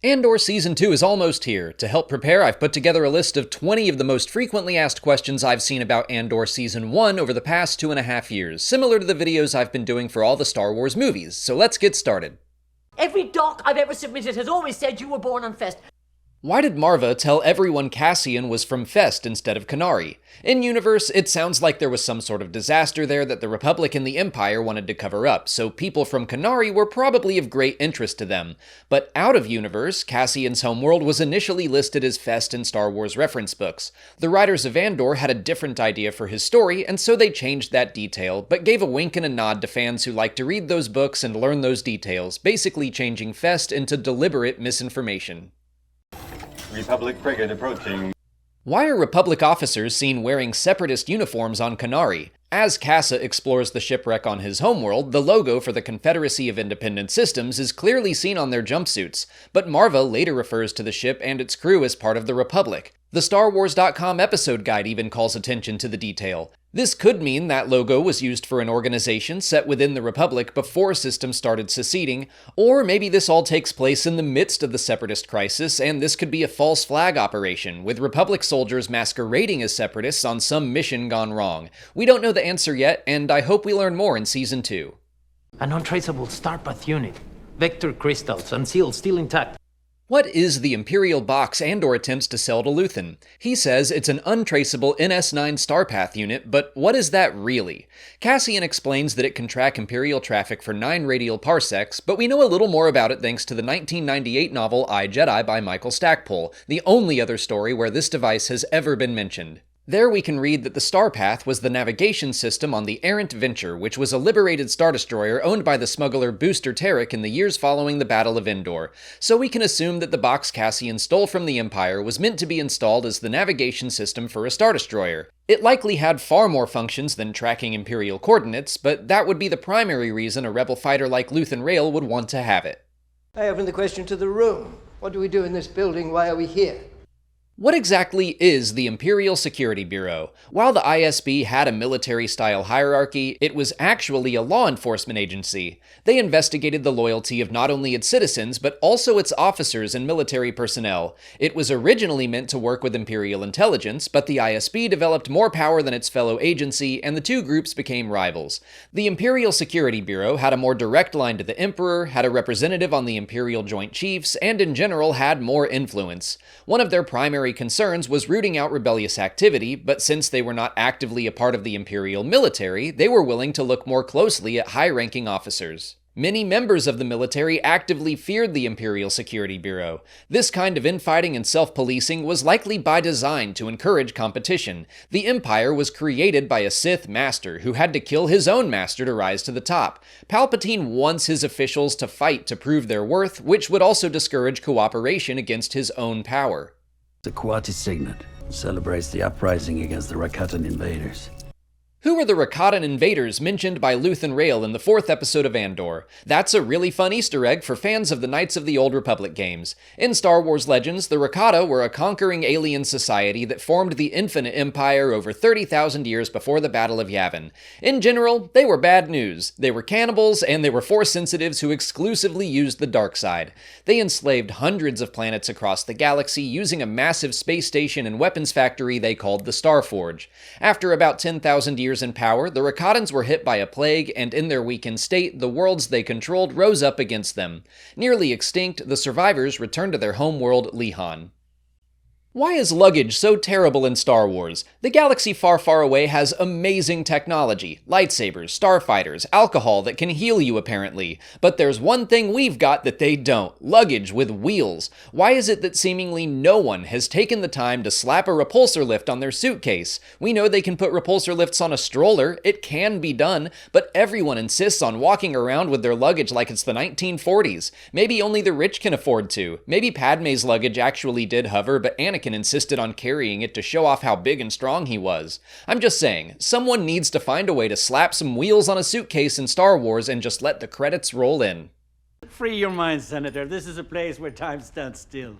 Andor Season 2 is almost here. To help prepare, I've put together a list of 20 of the most frequently asked questions I've seen about Andor Season 1 over the past 2.5 years, similar to the videos I've been doing for all the Star Wars movies, so let's get started. Every doc I've ever submitted has always said you were born on Fest. Why did Marva tell everyone Cassian was from Fest instead of Kenari? In universe, it sounds like there was some sort of disaster there that the Republic and the Empire wanted to cover up, so people from Kenari were probably of great interest to them. But out of universe, Cassian's homeworld was initially listed as Fest in Star Wars reference books. The writers of Andor had a different idea for his story, and so they changed that detail, but gave a wink and a nod to fans who like to read those books and learn those details, basically changing Fest into deliberate misinformation. Republic frigate approaching. Why are Republic officers seen wearing separatist uniforms on Kenari? As Casa explores the shipwreck on his homeworld, the logo for the Confederacy of Independent Systems is clearly seen on their jumpsuits, but Marva later refers to the ship and its crew as part of the Republic. The StarWars.com episode guide even calls attention to the detail. This could mean that logo was used for an organization set within the Republic before systems started seceding, or maybe this all takes place in the midst of the Separatist crisis, and this could be a false flag operation, with Republic soldiers masquerading as Separatists on some mission gone wrong. We don't know the answer yet, and I hope we learn more in Season 2. An untraceable starpath unit. Vector crystals and seals still intact. What is the Imperial box Andor attempts to sell to Luthen? He says it's an untraceable NS9 Starpath unit, but what is that really? Cassian explains that it can track Imperial traffic for 9 radial parsecs, but we know a little more about it thanks to the 1998 novel I, Jedi by Michael Stackpole, the only other story where this device has ever been mentioned. There we can read that the Starpath was the navigation system on the Errant Venture, which was a liberated Star Destroyer owned by the smuggler Booster Terek in the years following the Battle of Endor, so we can assume that the box Cassian stole from the Empire was meant to be installed as the navigation system for a Star Destroyer. It likely had far more functions than tracking Imperial coordinates, but that would be the primary reason a rebel fighter like Luthen Rael would want to have it. I open the question to the room. What do we do in this building? Why are we here? What exactly is the Imperial Security Bureau? While the ISB had a military-style hierarchy, it was actually a law enforcement agency. They investigated the loyalty of not only its citizens, but also its officers and military personnel. It was originally meant to work with Imperial intelligence, but the ISB developed more power than its fellow agency, and the two groups became rivals. The Imperial Security Bureau had a more direct line to the Emperor, had a representative on the Imperial Joint Chiefs, and in general had more influence. One of their primary concerns was rooting out rebellious activity, but since they were not actively a part of the Imperial military, they were willing to look more closely at high-ranking officers. Many members of the military actively feared the Imperial Security Bureau. This kind of infighting and self-policing was likely by design to encourage competition. The Empire was created by a Sith master who had to kill his own master to rise to the top. Palpatine wants his officials to fight to prove their worth, which would also discourage cooperation against his own power. The Kuwati Signet celebrates the uprising against the Rakatan invaders. Who are the Rakatan invaders mentioned by Luthen Rael in the 4th episode of Andor? That's a really fun Easter egg for fans of the Knights of the Old Republic games. In Star Wars Legends, the Rakata were a conquering alien society that formed the Infinite Empire over 30,000 years before the Battle of Yavin. In general, they were bad news. They were cannibals, and they were Force sensitives who exclusively used the dark side. They enslaved hundreds of planets across the galaxy using a massive space station and weapons factory they called the Starforge. After about 10,000 years in power, the Rakatans were hit by a plague, and in their weakened state, the worlds they controlled rose up against them. Nearly extinct, the survivors returned to their homeworld, Lihan. Why is luggage so terrible in Star Wars? The galaxy far, far away has amazing technology, lightsabers, starfighters, alcohol that can heal you apparently. But there's one thing we've got that they don't, luggage with wheels. Why is it that seemingly no one has taken the time to slap a repulsor lift on their suitcase? We know they can put repulsor lifts on a stroller, it can be done, but everyone insists on walking around with their luggage like it's the 1940s. Maybe only the rich can afford to. Maybe Padme's luggage actually did hover, but Anakin insisted on carrying it to show off how big and strong he was. I'm just saying, someone needs to find a way to slap some wheels on a suitcase in Star Wars and just let the credits roll in. Free your mind, Senator. This is a place where time stands still.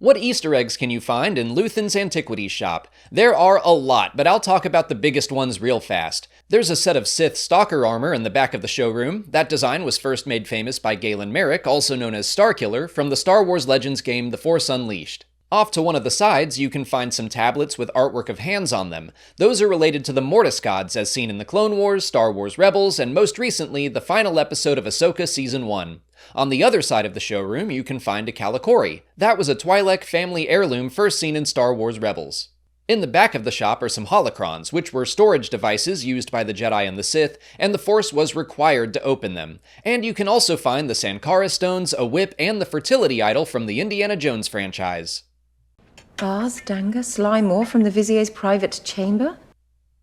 What Easter eggs can you find in Luthen's Antiquities shop? There are a lot, but I'll talk about the biggest ones real fast. There's a set of Sith Stalker armor in the back of the showroom. That design was first made famous by Galen Merrick, also known as Starkiller, from the Star Wars Legends game The Force Unleashed. Off to one of the sides, you can find some tablets with artwork of hands on them. Those are related to the Mortis gods as seen in the Clone Wars, Star Wars Rebels, and most recently, the final episode of Ahsoka Season 1. On the other side of the showroom, you can find a Calicori. That was a Twi'lek family heirloom first seen in Star Wars Rebels. In the back of the shop are some holocrons, which were storage devices used by the Jedi and the Sith, and the Force was required to open them. And you can also find the Sankara stones, a whip, and the fertility idol from the Indiana Jones franchise. Bars, Danga, Sly Moore from the Vizier's private chamber?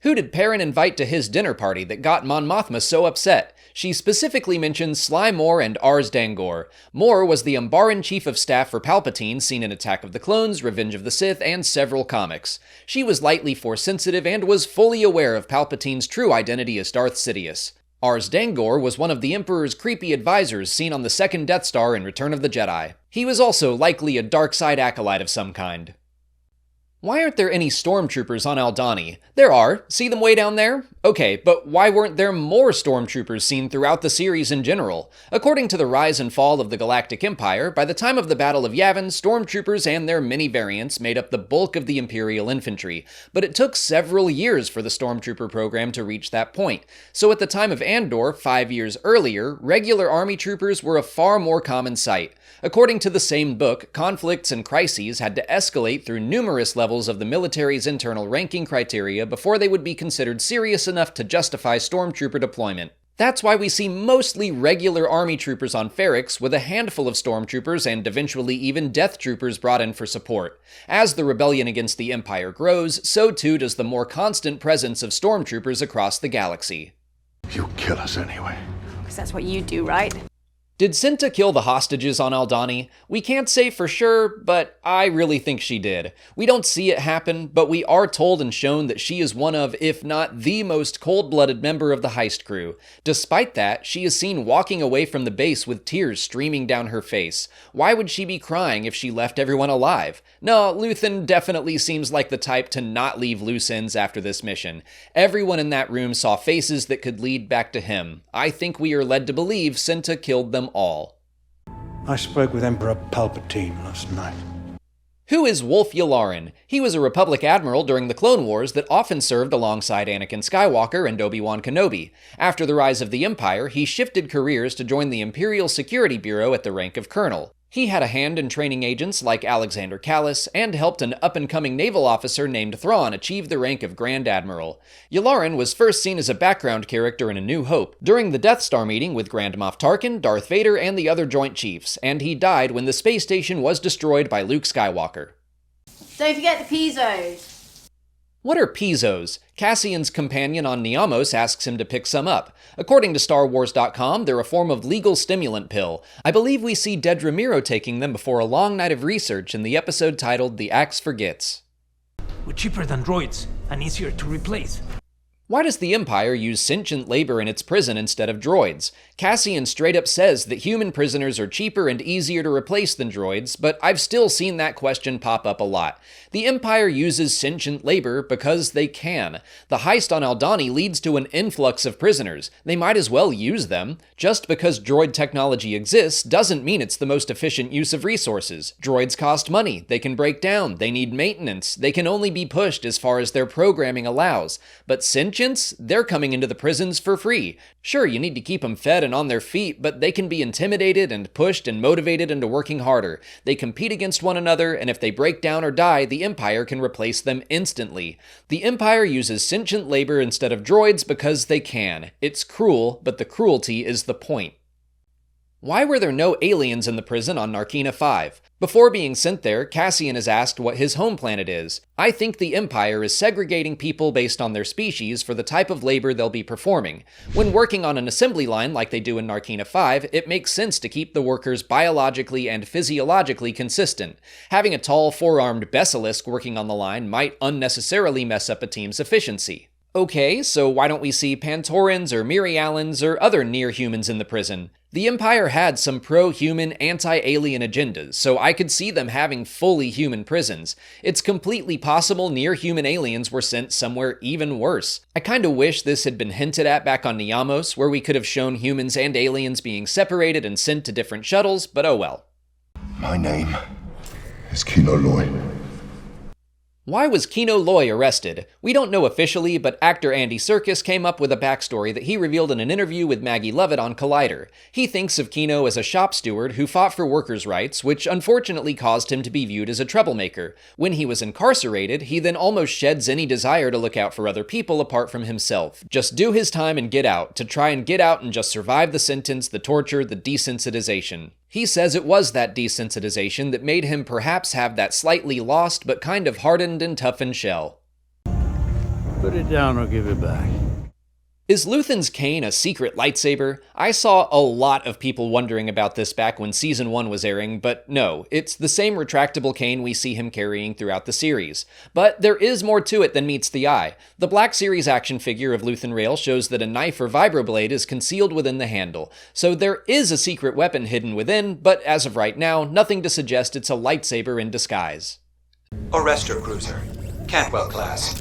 Who did Perrin invite to his dinner party that got Mon Mothma so upset? She specifically mentions Sly Moore and Ars Dangor. Moore was the Umbaran chief of staff for Palpatine, seen in Attack of the Clones, Revenge of the Sith, and several comics. She was lightly Force-sensitive and was fully aware of Palpatine's true identity as Darth Sidious. Ars Dangor was one of the Emperor's creepy advisors seen on the second Death Star in Return of the Jedi. He was also likely a dark side acolyte of some kind. Why aren't there any stormtroopers on Aldhani? There are. See them way down there? Okay, but why weren't there more stormtroopers seen throughout the series in general? According to the rise and fall of the Galactic Empire, by the time of the Battle of Yavin, stormtroopers and their many variants made up the bulk of the Imperial infantry, but it took several years for the stormtrooper program to reach that point. So at the time of Andor, 5 years earlier, regular army troopers were a far more common sight. According to the same book, conflicts and crises had to escalate through numerous levels of the military's internal ranking criteria before they would be considered serious enough to justify stormtrooper deployment. That's why we see mostly regular army troopers on Ferrix, with a handful of stormtroopers and eventually even death troopers brought in for support. As the rebellion against the Empire grows, so too does the more constant presence of stormtroopers across the galaxy. You kill us anyway. Because that's what you do, right? Did Cinta kill the hostages on Aldhani? We can't say for sure, but I really think she did. We don't see it happen, but we are told and shown that she is one of, if not the most cold-blooded member of the heist crew. Despite that, she is seen walking away from the base with tears streaming down her face. Why would she be crying if she left everyone alive? No, Luthen definitely seems like the type to not leave loose ends after this mission. Everyone in that room saw faces that could lead back to him. I think we are led to believe Cinta killed them all. I spoke with Emperor Palpatine last night. Who is Wolf Yularen? He was a Republic admiral during the Clone Wars that often served alongside Anakin Skywalker and Obi-Wan Kenobi. After the rise of the Empire, he shifted careers to join the Imperial Security Bureau at the rank of colonel. He had a hand in training agents like Alexander Callis, and helped an up-and-coming naval officer named Thrawn achieve the rank of Grand Admiral. Yularen was first seen as a background character in A New Hope, during the Death Star meeting with Grand Moff Tarkin, Darth Vader, and the other Joint Chiefs, and he died when the space station was destroyed by Luke Skywalker. Don't forget the Pizzos. What are Pizzos? Cassian's companion on Niamos asks him to pick some up. According to StarWars.com, they're a form of legal stimulant pill. I believe we see Dedra Meero taking them before a long night of research in the episode titled The Axe Forgets. We're cheaper than droids and easier to replace. Why does the Empire use sentient labor in its prison instead of droids? Cassian straight up says that human prisoners are cheaper and easier to replace than droids, but I've still seen that question pop up a lot. The Empire uses sentient labor because they can. The heist on Aldhani leads to an influx of prisoners. They might as well use them. Just because droid technology exists doesn't mean it's the most efficient use of resources. Droids cost money, they can break down, they need maintenance, they can only be pushed as far as their programming allows. But sentients, they're coming into the prisons for free. Sure, you need to keep them fed and on their feet, but they can be intimidated and pushed and motivated into working harder. They compete against one another, and if they break down or die, the Empire can replace them instantly. The Empire uses sentient labor instead of droids because they can. It's cruel, but the cruelty is the point. Why were there no aliens in the prison on Narkina 5? Before being sent there, Cassian is asked what his home planet is. I think the Empire is segregating people based on their species for the type of labor they'll be performing. When working on an assembly line like they do in Narkina 5, it makes sense to keep the workers biologically and physiologically consistent. Having a tall, four-armed basilisk working on the line might unnecessarily mess up a team's efficiency. Okay, so why don't we see Pantorans or Mirialans or other near-humans in the prison? The Empire had some pro-human, anti-alien agendas, so I could see them having fully human prisons. It's completely possible near-human aliens were sent somewhere even worse. I kinda wish this had been hinted at back on Niamos, where we could have shown humans and aliens being separated and sent to different shuttles, but oh well. My name is Kino Loy. Why was Kino Loy arrested? We don't know officially, but actor Andy Serkis came up with a backstory that he revealed in an interview with Maggie Lovett on Collider. He thinks of Kino as a shop steward who fought for workers' rights, which unfortunately caused him to be viewed as a troublemaker. When he was incarcerated, he then almost sheds any desire to look out for other people apart from himself. Just do his time and get out, to try and get out and just survive the sentence, the torture, the desensitization. He says it was that desensitization that made him perhaps have that slightly lost but kind of hardened and toughened shell. Put it down or give it back. Is Luthen's cane a secret lightsaber? I saw a lot of people wondering about this back when Season 1 was airing, but no, it's the same retractable cane we see him carrying throughout the series. But there is more to it than meets the eye. The Black Series action figure of Luthen Rael shows that a knife or vibroblade is concealed within the handle, so there is a secret weapon hidden within, but as of right now, nothing to suggest it's a lightsaber in disguise. Arrestor cruiser, Cantwell class.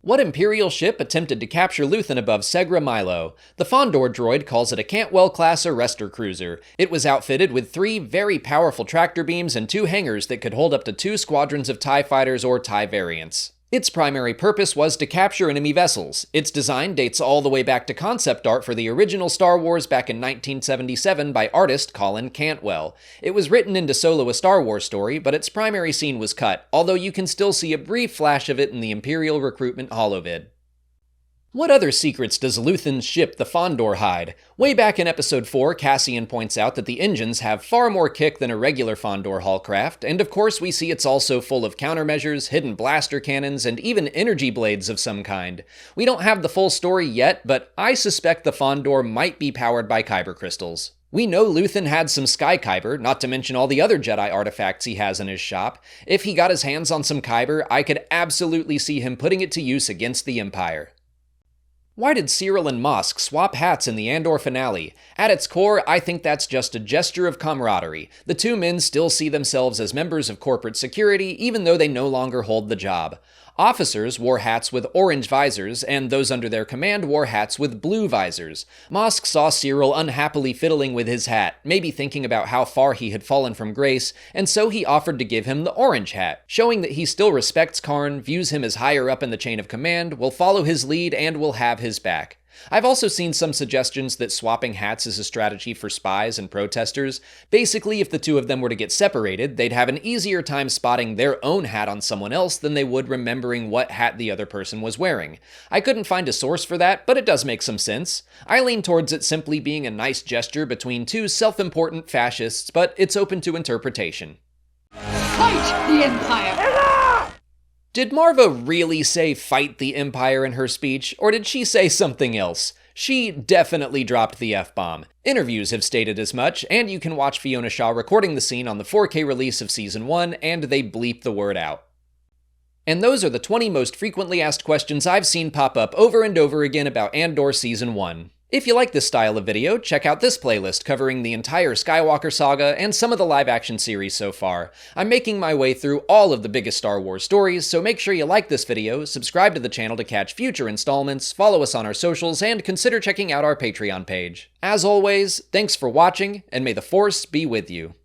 What Imperial ship attempted to capture Luthen above Segra Milo? The Fondor droid calls it a Cantwell-class arrestor cruiser. It was outfitted with 3 very powerful tractor beams and 2 hangars that could hold up to 2 squadrons of TIE fighters or TIE variants. Its primary purpose was to capture enemy vessels. Its design dates all the way back to concept art for the original Star Wars back in 1977 by artist Colin Cantwell. It was written into Solo: A Star Wars Story, but its primary scene was cut, although you can still see a brief flash of it in the Imperial Recruitment holovid. What other secrets does Luthen's ship, the Fondor, hide? Way back in Episode 4, Cassian points out that the engines have far more kick than a regular Fondor hullcraft, and of course we see it's also full of countermeasures, hidden blaster cannons, and even energy blades of some kind. We don't have the full story yet, but I suspect the Fondor might be powered by kyber crystals. We know Luthen had some sky kyber, not to mention all the other Jedi artifacts he has in his shop. If he got his hands on some kyber, I could absolutely see him putting it to use against the Empire. Why did Cyril and Mosk swap hats in the Andor finale? At its core, I think that's just a gesture of camaraderie. The two men still see themselves as members of corporate security, even though they no longer hold the job. Officers wore hats with orange visors, and those under their command wore hats with blue visors. Mosk saw Cyril unhappily fiddling with his hat, maybe thinking about how far he had fallen from grace, and so he offered to give him the orange hat, showing that he still respects Karn, views him as higher up in the chain of command, will follow his lead, and will have his back. I've also seen some suggestions that swapping hats is a strategy for spies and protesters. Basically, if the two of them were to get separated, they'd have an easier time spotting their own hat on someone else than they would remembering what hat the other person was wearing. I couldn't find a source for that, but it does make some sense. I lean towards it simply being a nice gesture between two self-important fascists, but it's open to interpretation. Fight the Empire! Did Marva really say "fight the Empire" in her speech, or did she say something else? She definitely dropped the F-bomb. Interviews have stated as much, and you can watch Fiona Shaw recording the scene on the 4K release of Season 1, and they bleep the word out. And those are the 20 most frequently asked questions I've seen pop up over and over again about Andor Season 1. If you like this style of video, check out this playlist covering the entire Skywalker saga and some of the live-action series so far. I'm making my way through all of the biggest Star Wars stories, so make sure you like this video, subscribe to the channel to catch future installments, follow us on our socials, and consider checking out our Patreon page. As always, thanks for watching, and may the Force be with you.